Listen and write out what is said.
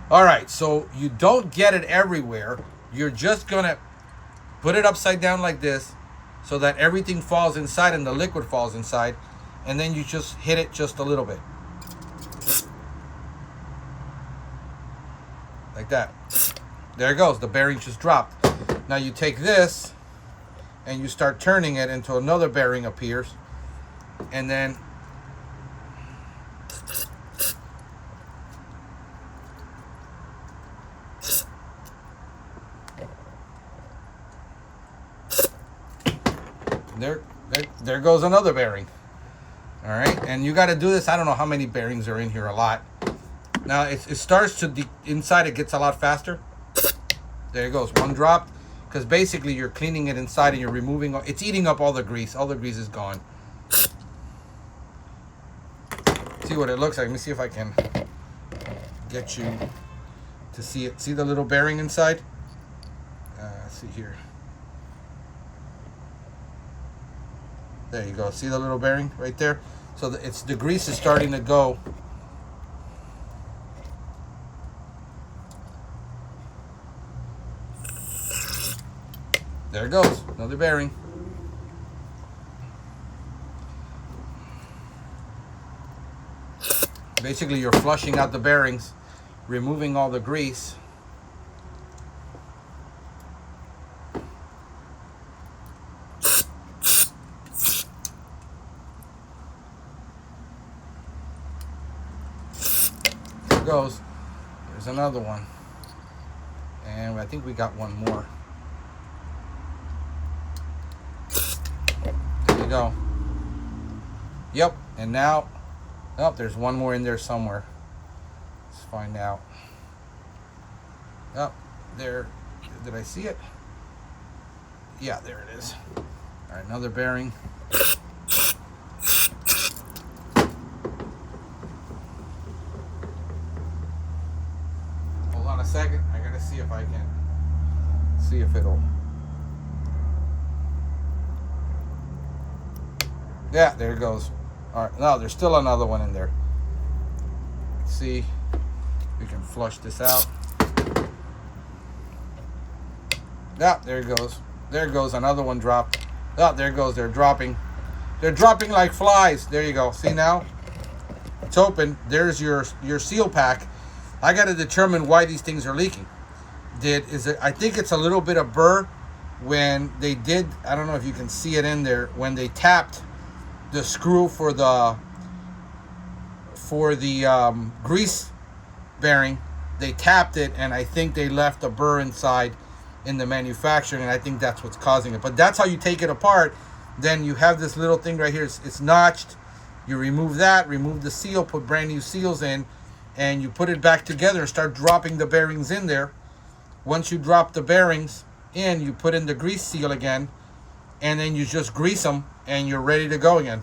All right, so you don't get it everywhere. You're just going to put it upside down like this so that everything falls inside and the liquid falls inside. And then you just hit it just a little bit. Like that. There it goes. The bearing just dropped. Now you take this and you start turning it until another bearing appears. And then there goes another bearing. All right, and you got to do this. I don't know how many bearings are in here, a lot. Now it starts to inside. It gets a lot faster. There it goes. One drop, because basically you're cleaning it inside and you're removing. It's eating up all the grease. All the grease is gone. See what it looks like. Let me see if I can get you to see it. See the little bearing inside? Let's see here. There you go. See the little bearing right there? So the grease is starting to go. There it goes. Another bearing. Basically, you're flushing out the bearings, removing all the grease. There it goes. There's another one. And I think we got one more. There you go. Yep. And now, oh, there's one more in there somewhere. Let's find out. Oh, there. Did I see it? Yeah, there it is. All right, another bearing. Hold on a second. I gotta see if I can. See if it'll. Yeah, there it goes. All right, no, there's still another one in there. Let's see, we can flush this out. Yeah, there it goes. There it goes. Another one dropped. Oh, there it goes. They're dropping. They're dropping like flies. There you go. See now? It's open. There's your seal pack. I got to determine why these things are leaking. I think it's a little bit of burr when they did. I don't know if you can see it in there when they tapped the screw for the grease bearing. They tapped it, and I think they left a burr inside in the manufacturing, and I think that's what's causing it. But that's how you take it apart. Then you have this little thing right here. It's notched. You remove that, remove the seal, put brand new seals in, and you put it back together and start dropping the bearings in there. Once you drop the bearings in, you put in the grease seal again, and then you just grease them, and you're ready to go again.